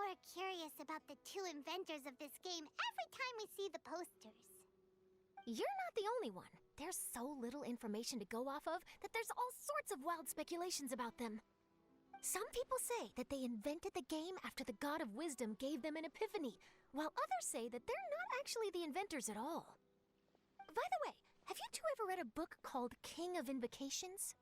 more curious about the two inventors of this game every time we see the posters. You're not the only one. There's so little information to go off of that there's all sorts of wild speculations about them. Some people say that they invented the game after the God of Wisdom gave them an epiphany, while others say that they're not actually the inventors at all. By the way, have you two ever read a book called King of Invocations?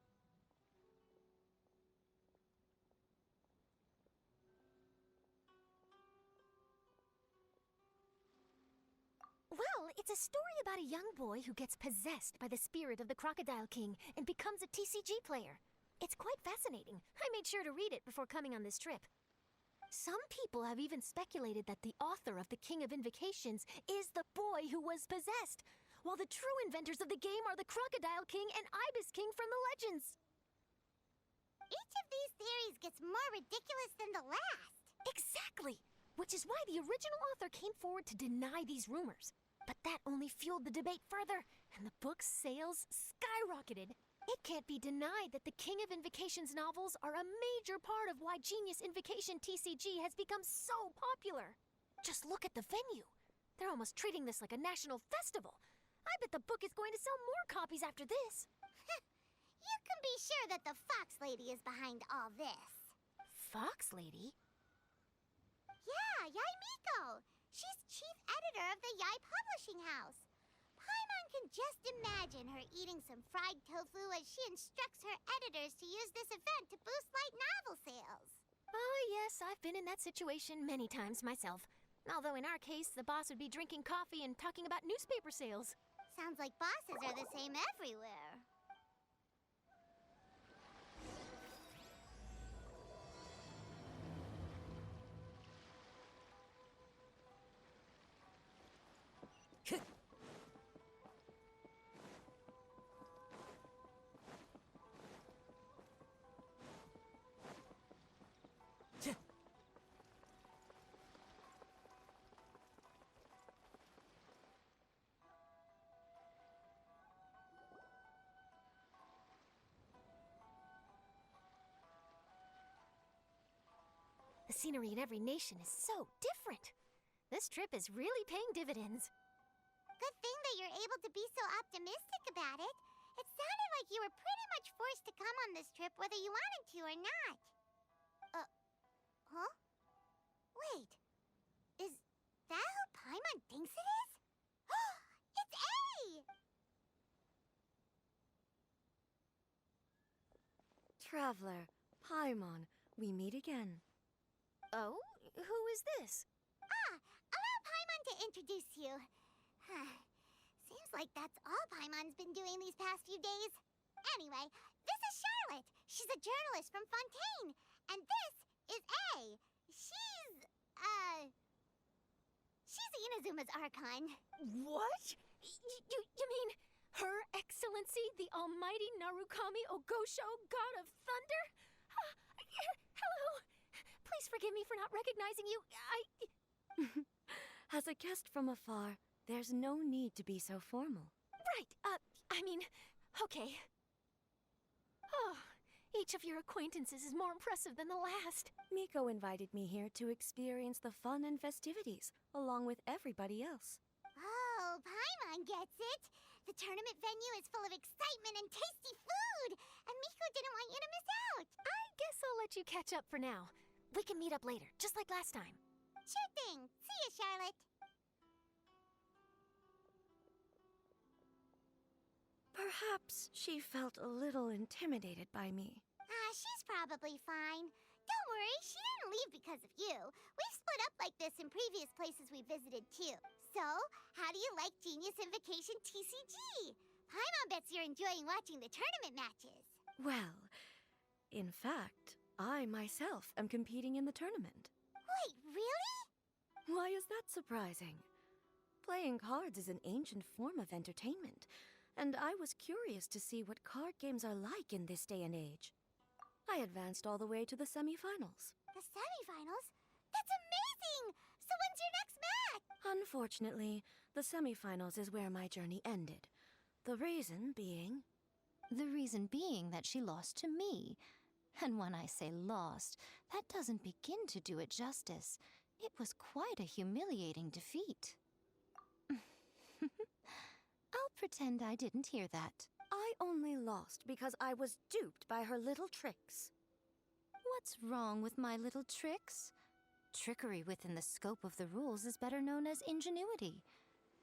Well, it's a story about a young boy who gets possessed by the spirit of the Crocodile King and becomes a TCG player. It's quite fascinating. I made sure to read it before coming on this trip. Some people have even speculated that the author of the King of Invocations is the boy who was possessed, while the true inventors of the game are the Crocodile King and Ibis King from the legends. Each of these theories gets more ridiculous than the last. Exactly! Which is why the original author came forward to deny these rumors. But that only fueled the debate further, and the book's sales skyrocketed. It can't be denied that the King of Invocations novels are a major part of why Genius Invocation TCG has become so popular. Just look at the venue. They're almost treating this like a national festival. I bet the book is going to sell more copies after this. You can be sure that the Fox Lady is behind all this. Fox Lady? Yeah, Yai Miko. She's chief editor of the Yai Publishing House. Paimon can just imagine her eating some fried tofu as she instructs her editors to use this event to boost light novel sales. Oh yes, I've been in that situation many times myself. Although in our case, the boss would be drinking coffee and talking about newspaper sales. Sounds like bosses are the same everywhere. The scenery in every nation is so different. This trip is really paying dividends. Good thing that you're able to be so optimistic about it. It sounded like you were pretty much forced to come on this trip whether you wanted to or not. Huh? Wait. Is that who Paimon thinks it is? It's A! Traveler, Paimon, we meet again. Oh? Who is this? Allow Paimon to introduce you. Seems like that's all Paimon's been doing these past few days. Anyway, this is Charlotte. She's a journalist from Fontaine. And this is A. She's Inazuma's Archon. What? You mean Her Excellency, the Almighty Narukami Ogosho, God of Thunder? Hello. Please forgive me for not recognizing you. As a guest from afar, there's no need to be so formal. Right, okay. Oh, each of your acquaintances is more impressive than the last. Miko invited me here to experience the fun and festivities, along with everybody else. Oh, Paimon gets it. The tournament venue is full of excitement and tasty food, and Miko didn't want you to miss out. I guess I'll let you catch up for now. We can meet up later, just like last time. Sure thing. See you, Charlotte. Perhaps she felt a little intimidated by me. She's probably fine. Don't worry, she didn't leave because of you. We've split up like this in previous places we visited, too. So, how do you like Genius Invocation TCG? Paimon bets you're enjoying watching the tournament matches. Well, in fact, I myself am competing in the tournament. Wait, really? Why is that surprising? Playing cards is an ancient form of entertainment, and I was curious to see what card games are like in this day and age. I advanced all the way to the semifinals. The semifinals? That's amazing! So when's your next match? Unfortunately, the semifinals is where my journey ended. The reason being... The reason being that she lost to me. And when I say lost, that doesn't begin to do it justice. It was quite a humiliating defeat. I'll pretend I didn't hear that. I only lost because I was duped by her little tricks. What's wrong with my little tricks? Trickery within the scope of the rules is better known as ingenuity.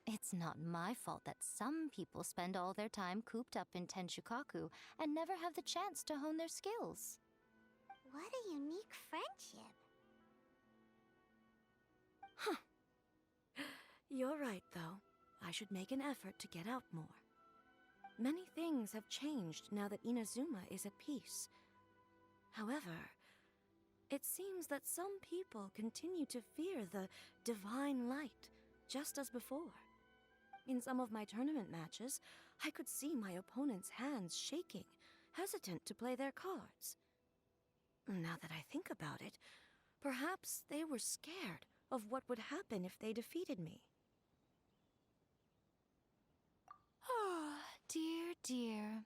It's not my fault that some people spend all their time cooped up in Tenshukaku and never have the chance to hone their skills. What a unique friendship. You're right, though. I should make an effort to get out more. Many things have changed now that Inazuma is at peace. However, it seems that some people continue to fear the divine light, just as before. In some of my tournament matches, I could see my opponent's hands shaking, hesitant to play their cards. Now that I think about it, perhaps they were scared of what would happen if they defeated me. Oh, dear, dear.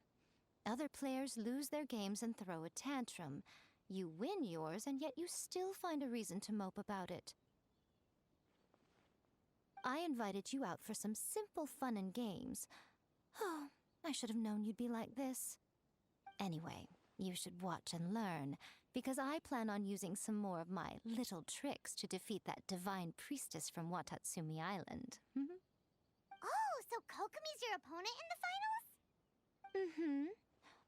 Other players lose their games and throw a tantrum. You win yours, and yet you still find a reason to mope about it. I invited you out for some simple fun and games. Oh, I should have known you'd be like this. Anyway, you should watch and learn, because I plan on using some more of my little tricks to defeat that divine priestess from Watatsumi Island. Oh, so Kokomi's your opponent in the finals?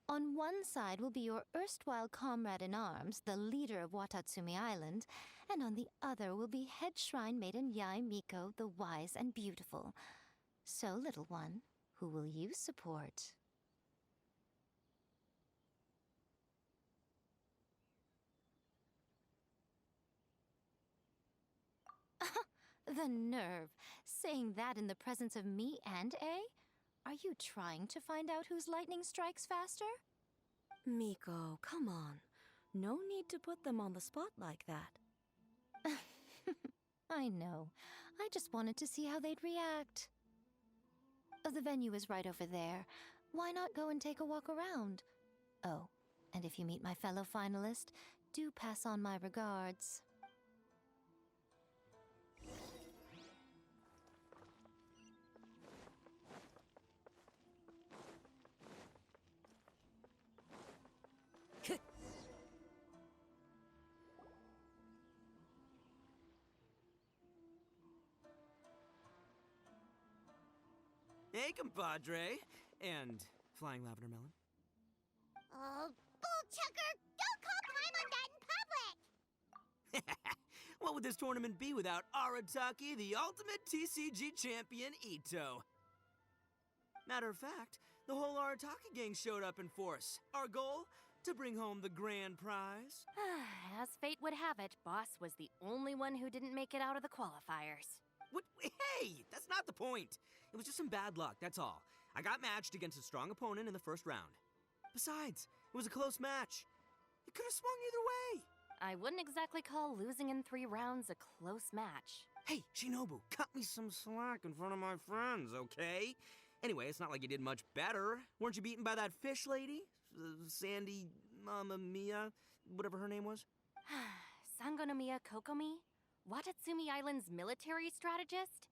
On one side will be your erstwhile comrade in arms, the leader of Watatsumi Island, and on the other will be head shrine maiden Yae Miko, the wise and beautiful. So, little one, who will you support? The nerve! Saying that in the presence of me and A? Are you trying to find out whose lightning strikes faster? Miko, come on. No need to put them on the spot like that. I know. I just wanted to see how they'd react. The venue is right over there. Why not go and take a walk around? Oh, and if you meet my fellow finalist, do pass on my regards. Hey, compadre. And Flying Lavender Melon. Oh, bullchucker! Don't call Paimon that in public! What would this tournament be without Arataki, the ultimate TCG champion, Ito? Matter of fact, the whole Arataki gang showed up in force. Our goal? To bring home the grand prize. As fate would have it, Boss was the only one who didn't make it out of the qualifiers. What? Hey, that's not the point. It was just some bad luck, that's all. I got matched against a strong opponent in the first round. Besides, it was a close match. It could have swung either way. I wouldn't exactly call losing in 3 rounds a close match. Hey, Shinobu, cut me some slack in front of my friends, okay? Anyway, it's not like you did much better. Weren't you beaten by that fish lady? Sandy Mamma Mia, whatever her name was? Sangonomiya Kokomi? Watatsumi Island's military strategist?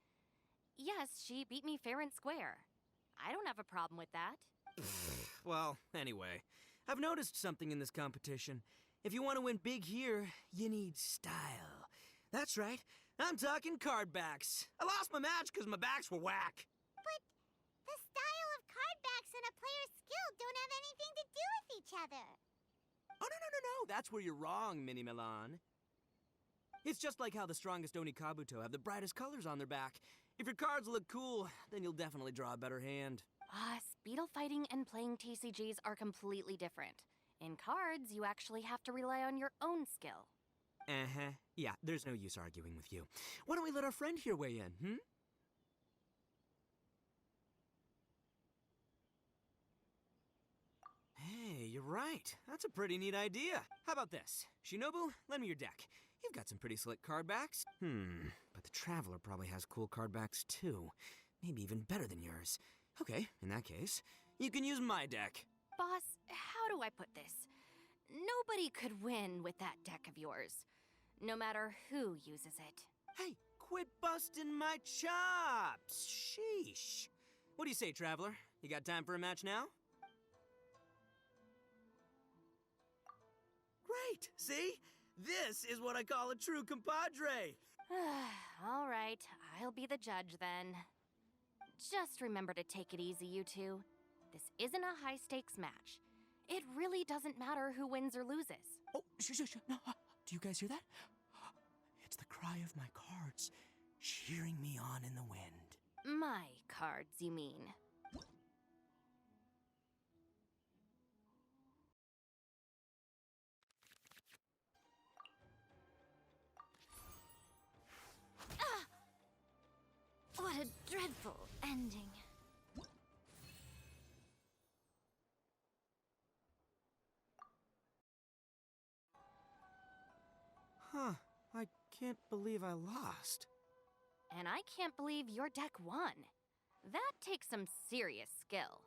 Yes, she beat me fair and square. I don't have a problem with that. Well, anyway, I've noticed something in this competition. If you want to win big here, you need style. That's right, I'm talking card backs. I lost my match because my backs were whack. But the style of card backs and a player's skill don't have anything to do with each other. Oh, no, that's where you're wrong, Mini Milan. It's just like how the strongest Onikabuto have the brightest colors on their back. If your cards look cool, then you'll definitely draw a better hand. Speedle fighting and playing TCGs are completely different. In cards, you actually have to rely on your own skill. Uh-huh. Yeah, there's no use arguing with you. Why don't we let our friend here weigh in, Hey, you're right. That's a pretty neat idea. How about this? Shinobu, lend me your deck. You've got some pretty slick card backs. But the Traveler probably has cool card backs too. Maybe even better than yours. Okay, in that case, you can use my deck. Boss, how do I put this? Nobody could win with that deck of yours. no matter who uses it. Hey, quit busting my chops! Sheesh. What do you say, Traveler? You got time for a match now? Great! See? This is what I call a true compadre! All right, I'll be the judge then. Just remember to take it easy, you two. This isn't a high-stakes match. It really doesn't matter who wins or loses. Oh, shh. No, do you guys hear that? It's the cry of my cards, cheering me on in the wind. My cards, you mean? What a dreadful ending. Huh, I can't believe I lost. And I can't believe your deck won. That takes some serious skill.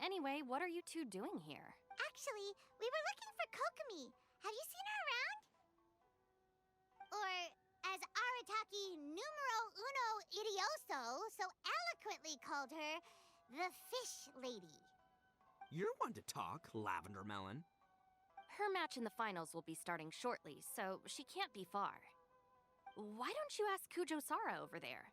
Anyway, what are you two doing here? Actually, we were looking for Kokomi. Have you seen her around? Or, as Arataki numero uno idioso so eloquently called her, the Fish Lady. You're one to talk, Lavender Melon. Her match in the finals will be starting shortly, so she can't be far. Why don't you ask Kujo Sara over there?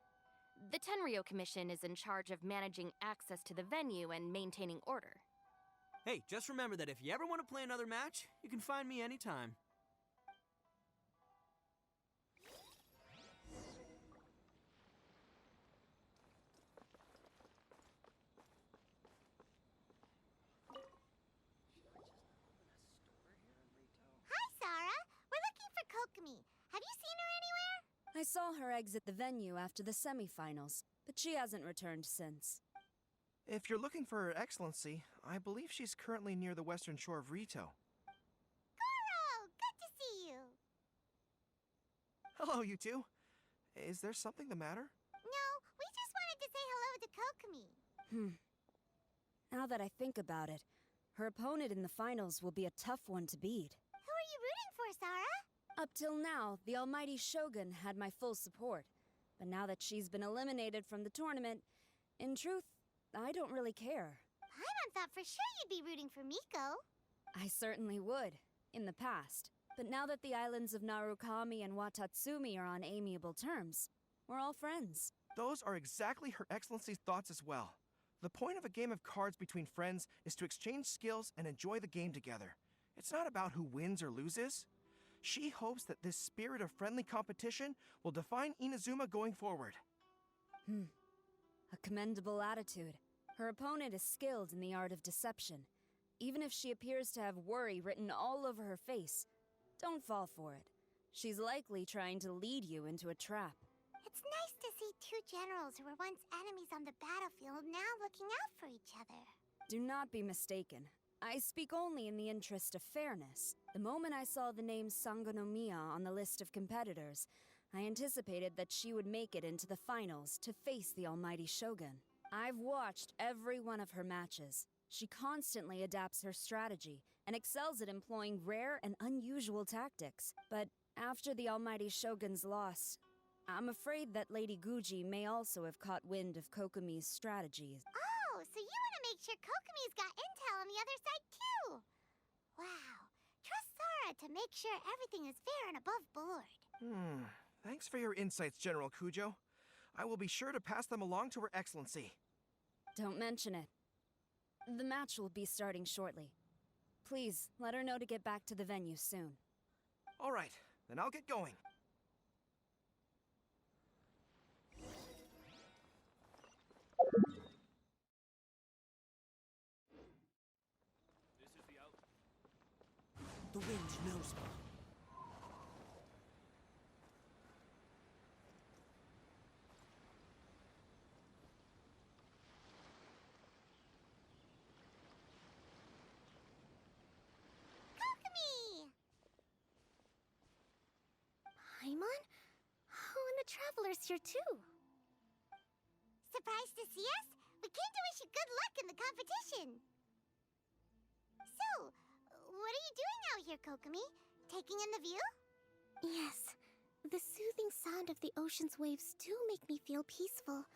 The Tenryo Commission is in charge of managing access to the venue and maintaining order. Hey, just remember that if you ever want to play another match, you can find me anytime. Hi, Sarah. We're looking for Kokomi. Have you seen her anywhere? I saw her exit the venue after the semifinals, but she hasn't returned since. If you're looking for Her Excellency, I believe she's currently near the western shore of Ritou. Goro, good to see you. Hello, you two. Is there something the matter? No, we just wanted to say hello to Kokomi. Now that I think about it, her opponent in the finals will be a tough one to beat. Who are you rooting for, Sarah? Up till now, the almighty Shogun had my full support. But now that she's been eliminated from the tournament, in truth, I don't really care. Paimon thought for sure you'd be rooting for Miko. I certainly would, in the past. But now that the islands of Narukami and Watatsumi are on amiable terms, we're all friends. Those are exactly Her Excellency's thoughts as well. The point of a game of cards between friends is to exchange skills and enjoy the game together. It's not about who wins or loses. She hopes that this spirit of friendly competition will define Inazuma going forward. A commendable attitude. Her opponent is skilled in the art of deception. Even if she appears to have worry written all over her face, don't fall for it. She's likely trying to lead you into a trap. It's nice to see two generals who were once enemies on the battlefield now looking out for each other. Do not be mistaken. I speak only in the interest of fairness. The moment I saw the name Sangonomiya on the list of competitors, I anticipated that she would make it into the finals to face the almighty Shogun. I've watched every one of her matches. She constantly adapts her strategy and excels at employing rare and unusual tactics. But after the almighty Shogun's loss, I'm afraid that Lady Guji may also have caught wind of Kokomi's strategies. Oh, so you want to make sure Kokomi's got intel on the other side too? Wow. Trust Sarah to make sure everything is fair and above board. Thanks for your insights, General Kujo. I will be sure to pass them along to Her Excellency. Don't mention it. The match will be starting shortly. Please, let her know to get back to the venue soon. All right, then I'll get going. The wind knows me. Kokomi! Paimon? Oh, and the Traveler's here too. Surprised to see us? We came to wish you good luck in the competition. So, What are you doing out here, Kokomi? Taking in the view? Yes, the soothing sound of the ocean's waves do make me feel peaceful.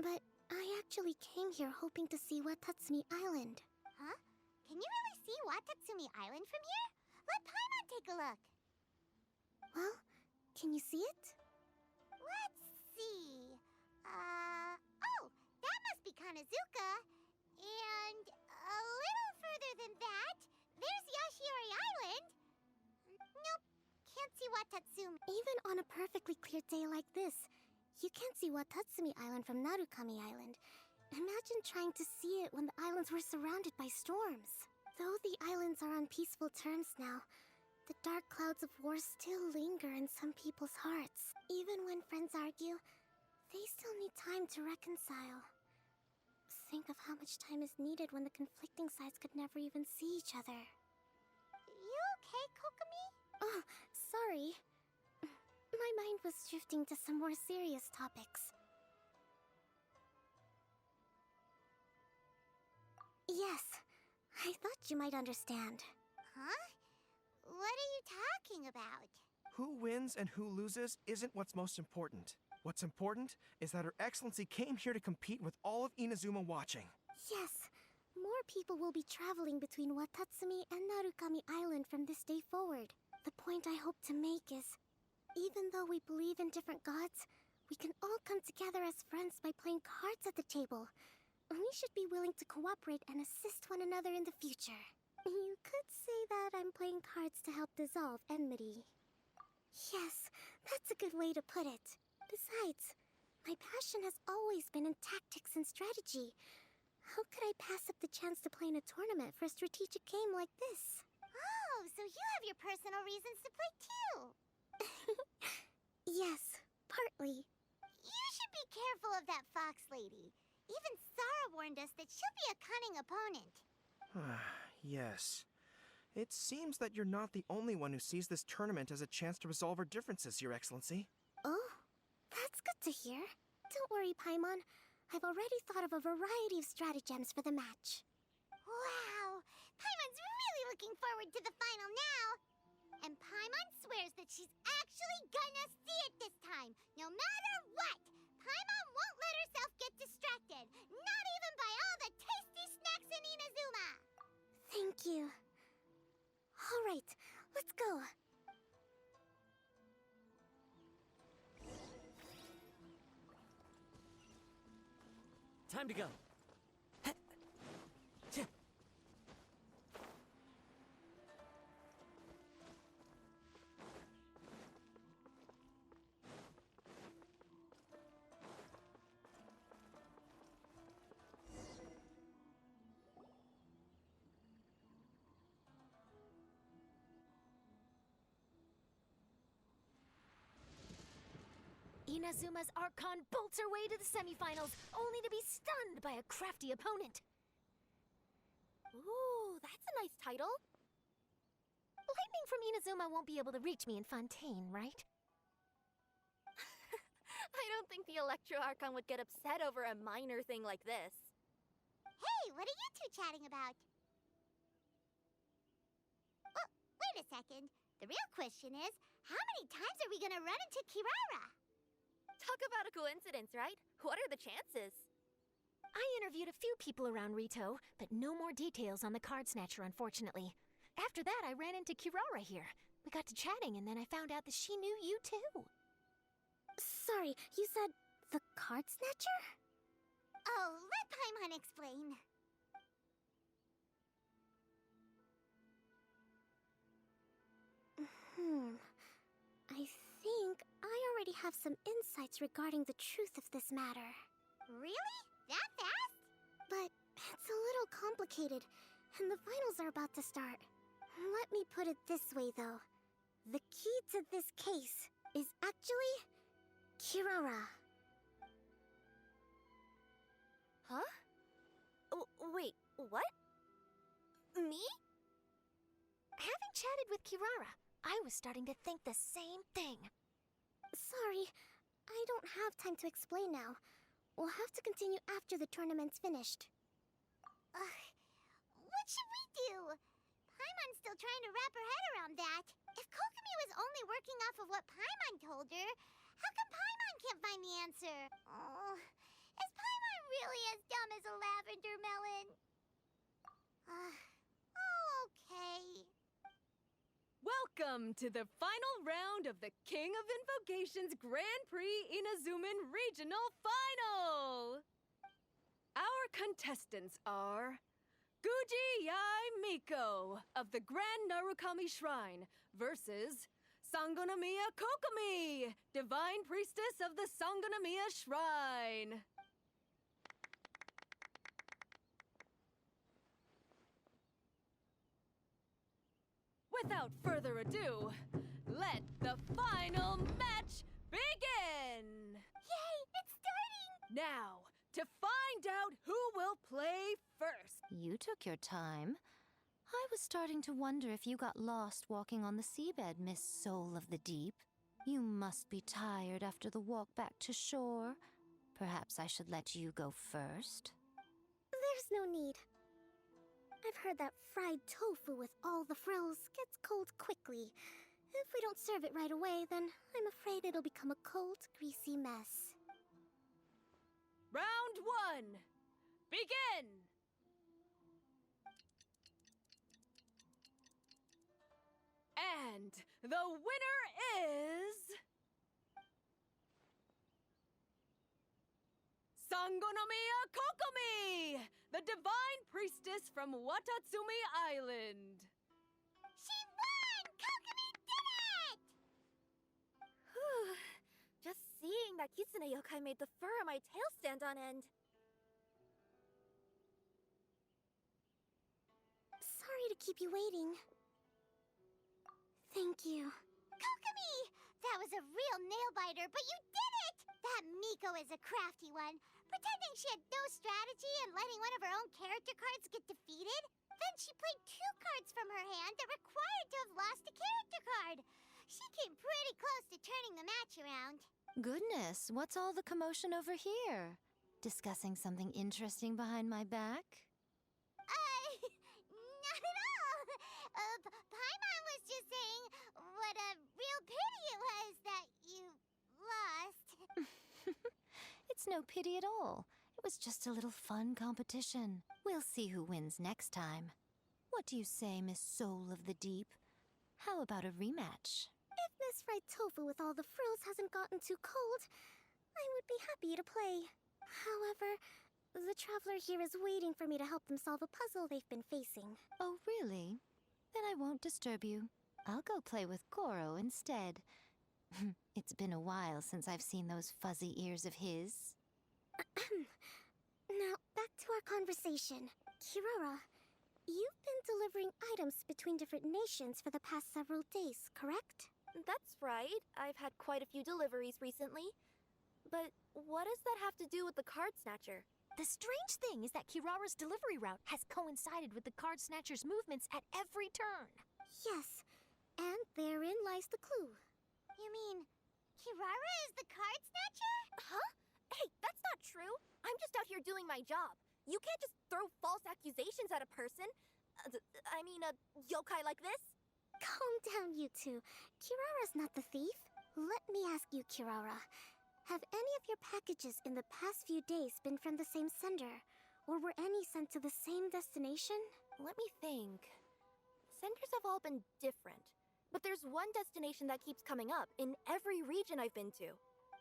But I actually came here hoping to see Watatsumi Island. Huh? Can you really see Watatsumi Island from here? Let Paimon take a look. Well, can you see it? Let's see. Oh, that must be Kanazuka. And a little further than that, there's Yashiori Island. Nope, can't see Watatsumi. Even on a perfectly clear day like this, you can't see Watatsumi Island from Narukami Island. Imagine trying to see it when the islands were surrounded by storms. Though the islands are on peaceful terms now, the dark clouds of war still linger in some people's hearts. Even when friends argue, they still need time to reconcile. Think of how much time is needed when the conflicting sides could never even see each other. You okay, Kokomi? Oh, sorry. My mind was shifting to some more serious topics. Yes, I thought you might understand. Huh? What are you talking about? Who wins and who loses isn't what's most important. What's important is that Her Excellency came here to compete with all of Inazuma watching. Yes, more people will be traveling between Watatsumi and Narukami Island from this day forward. The point I hope to make is, even though we believe in different gods, we can all come together as friends by playing cards at the table. We should be willing to cooperate and assist one another in the future. You could say that I'm playing cards to help dissolve enmity. Yes, that's a good way to put it. Besides, my passion has always been in tactics and strategy. How could I pass up the chance to play in a tournament for a strategic game like this? Oh, so you have your personal reasons to play too. Yes, partly. You should be careful of that fox lady. Even Sara warned us that she'll be a cunning opponent. Yes. It seems that you're not the only one who sees this tournament as a chance to resolve our differences, Your Excellency. Oh, that's good to hear. Don't worry, Paimon. I've already thought of a variety of stratagems for the match. Wow! Paimon's really looking forward to the final now! And Paimon swears that she's actually gonna see it this time, no matter what! Paimon won't let herself get distracted, not even by all the tasty snacks in Inazuma! Thank you. All right, let's go. Time to go. Inazuma's Archon bolts her way to the semifinals, only to be stunned by a crafty opponent. Ooh, that's a nice title. Lightning from Inazuma won't be able to reach me in Fontaine, right? I don't think the Electro Archon would get upset over a minor thing like this. Hey, what are you two chatting about? Oh, wait a second. The real question is, how many times are we gonna run into Kirara? Talk about a coincidence, right? What are the chances? I interviewed a few people around Ritou, but no more details on the card snatcher, unfortunately. After that, I ran into Kirara here. We got to chatting, and then I found out that she knew you too. Sorry, you said the card snatcher? Oh, let Paimon explain. I think I already have some insights regarding the truth of this matter. Really? That fast? But it's a little complicated, and the finals are about to start. Let me put it this way, though. The key to this case is actually Kirara. Huh? Wait, what? Me? Having chatted with Kirara, I was starting to think the same thing. Sorry, I don't have time to explain now. We'll have to continue after the tournament's finished. What should we do? Paimon's still trying to wrap her head around that. If Kokomi was only working off of what Paimon told her, how come Paimon can't find the answer? Oh, is Paimon really as dumb as a lavender melon? Oh, okay. Welcome to the final round of the King of Invocations Grand Prix Inazuman Regional Final! Our contestants are Guji Yai Miko of the Grand Narukami Shrine versus Sangonomiya Kokomi, Divine Priestess of the Sangonomiya Shrine. Without further ado, let the final match begin! Yay, it's starting! Now, to find out who will play first. You took your time. I was starting to wonder if you got lost walking on the seabed, Miss Soul of the Deep. You must be tired after the walk back to shore. Perhaps I should let you go first. There's no need. I've heard that fried tofu with all the frills gets cold quickly. If we don't serve it right away, then I'm afraid it'll become a cold, greasy mess. Round one, begin! And the winner is... Sangonomiya Kokomi, the Divine Priestess from Watatsumi Island. She won! Kokomi did it! Just seeing that Kitsune yokai made the fur on my tail stand on end. Sorry to keep you waiting. Thank you. Kokomi! That was a real nail-biter, but you did it! That Miko is a crafty one, pretending she had no strategy and letting one of her own character cards get defeated. Then she played 2 cards from her hand that required to have lost a character card. She came pretty close to turning the match around. Goodness, what's all the commotion over here? Discussing something interesting behind my back? Not at all. Paimon was just saying what a real pity it was that you lost. It's no pity at all. It was just a little fun competition. We'll see who wins next time. What do you say, Miss Soul of the Deep? How about a rematch? If Miss Fried Tofu with all the frills hasn't gotten too cold, I would be happy to play. However, the traveler here is waiting for me to help them solve a puzzle they've been facing. Oh, really? Then I won't disturb you. I'll go play with Goro instead. It's been a while since I've seen those fuzzy ears of his. Now, back to our conversation. Kirara, you've been delivering items between different nations for the past several days, correct? That's right. I've had quite a few deliveries recently. But what does that have to do with the card snatcher? The strange thing is that Kirara's delivery route has coincided with the card snatcher's movements at every turn. Yes, and therein lies the clue. You mean Kirara is the card snatcher? Huh? Hey, that's not true. I'm just out here doing my job. You can't just throw false accusations at a person. A yokai like this. Calm down, you two. Kirara's not the thief. Let me ask you, Kirara. Have any of your packages in the past few days been from the same sender? Or were any sent to the same destination? Let me think. Senders have all been different. But there's one destination that keeps coming up in every region I've been to.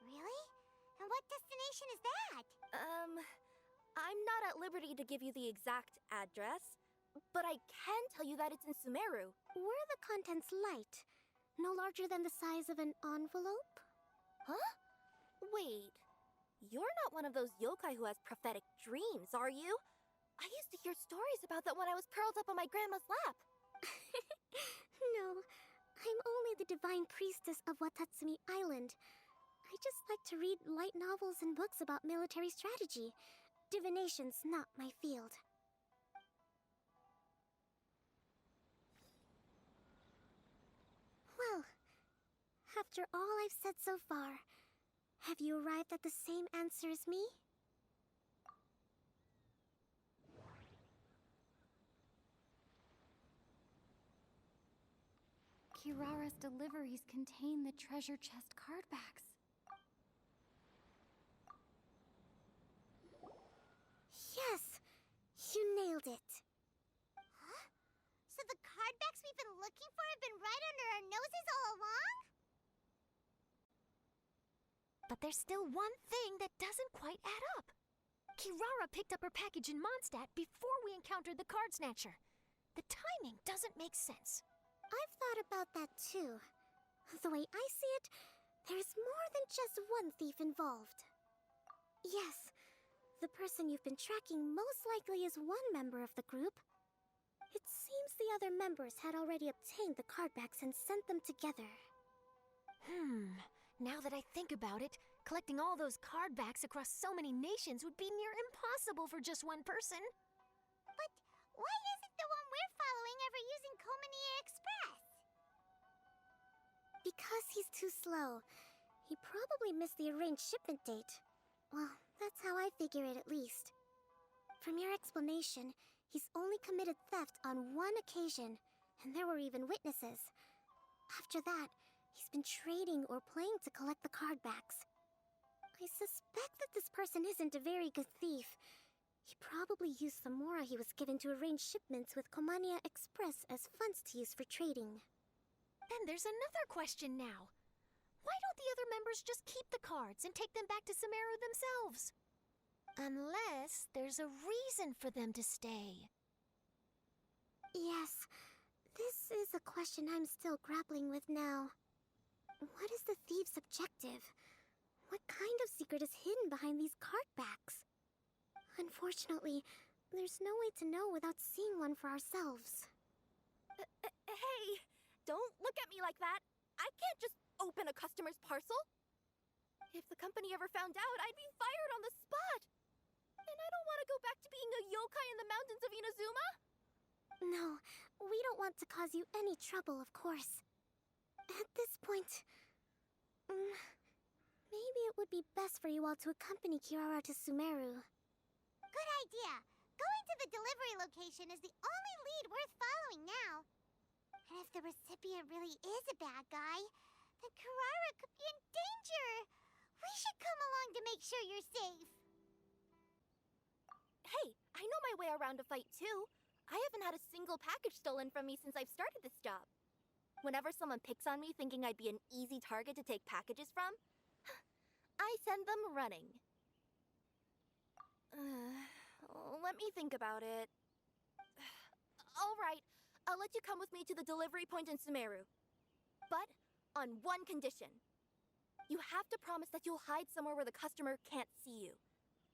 Really? And what destination is that? I'm not at liberty to give you the exact address, but I can tell you that it's in Sumeru. Were the contents light? No larger than the size of an envelope? Huh? Wait, you're not one of those yokai who has prophetic dreams, are you? I used to hear stories about that when I was curled up on my grandma's lap. No, I'm only the divine priestess of Watatsumi Island. I just like to read light novels and books about military strategy. Divination's not my field. Well, after all I've said so far, have you arrived at the same answer as me? Kirara's deliveries contain the treasure chest card backs. Yes! You nailed it. Huh? So the card backs we've been looking for have been right under our noses all along? But there's still one thing that doesn't quite add up. Kirara picked up her package in Mondstadt before we encountered the card snatcher. The timing doesn't make sense. I've thought about that too. The way I see it, there's more than just one thief involved. Yes, the person you've been tracking most likely is one member of the group. It seems the other members had already obtained the card backs and sent them together. Now that I think about it, collecting all those card backs across so many nations would be near impossible for just one person. But why isn't the one we're following ever using Komania Express? Because he's too slow. He probably missed the arranged shipment date. Well, that's how I figure it at least. From your explanation, he's only committed theft on one occasion, and there were even witnesses. After that, he's been trading or playing to collect the card backs. I suspect that this person isn't a very good thief. He probably used the mora he was given to arrange shipments with Komania Express as funds to use for trading. Then there's another question now. Why don't the other members just keep the cards and take them back to Sumeru themselves? Unless there's a reason for them to stay. Yes, this is a question I'm still grappling with now. What is the thief's objective? What kind of secret is hidden behind these card backs? Unfortunately, there's no way to know without seeing one for ourselves. Hey, don't look at me like that. I can't just open a customer's parcel. If the company ever found out, I'd be fired on the spot. And I don't want to go back to being a yokai in the mountains of Inazuma. No, we don't want to cause you any trouble, of course. At this point, maybe it would be best for you all to accompany Kirara to Sumeru. Good idea. Going to the delivery location is the only lead worth following now. And if the recipient really is a bad guy, then Kirara could be in danger. We should come along to make sure you're safe. Hey, I know my way around a fight too. I haven't had a single package stolen from me since I've started this job. Whenever someone picks on me thinking I'd be an easy target to take packages from, I send them running. Let me think about it. All right, I'll let you come with me to the delivery point in Sumeru. But on one condition. You have to promise that you'll hide somewhere where the customer can't see you.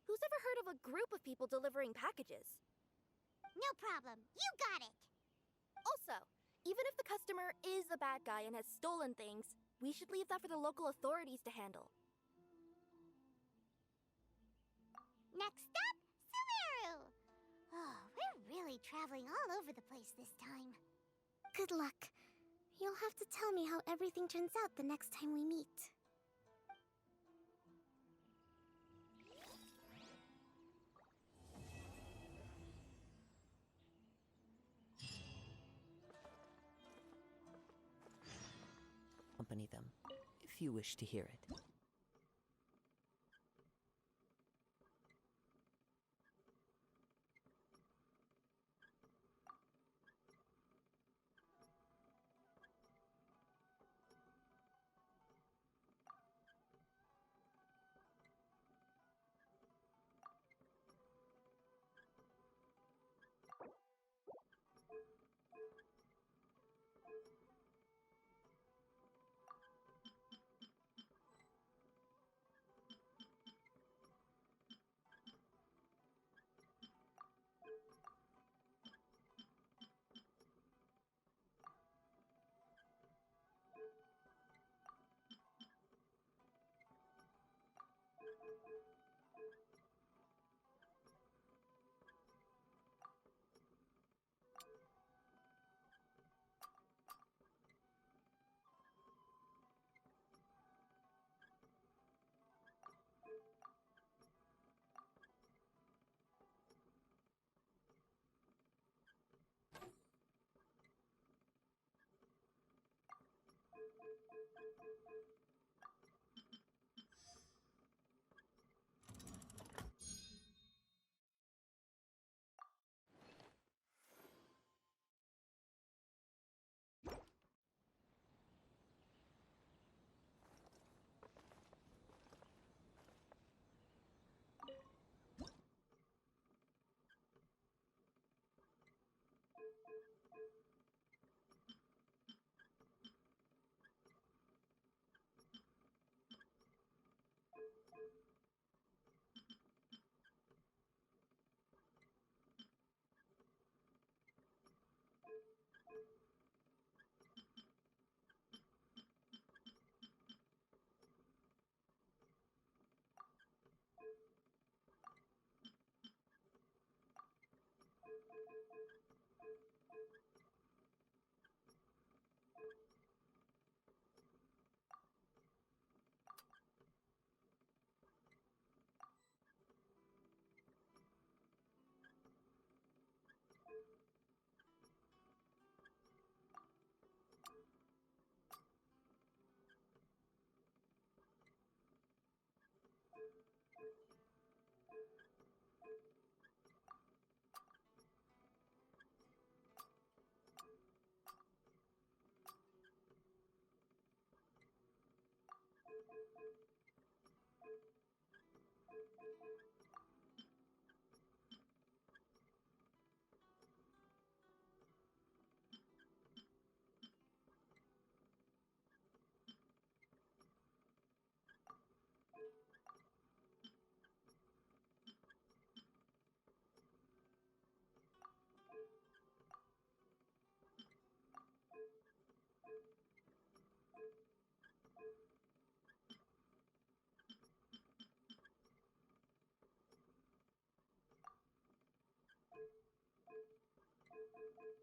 Who's ever heard of a group of people delivering packages? No problem. You got it. Also, even if the customer is a bad guy and has stolen things, we should leave that for the local authorities to handle. Next stop, Sumeru. Oh, we're really traveling all over the place this time. Good luck. You'll have to tell me how everything turns out the next time we meet. Accompany them, if you wish to hear it. Thank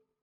you.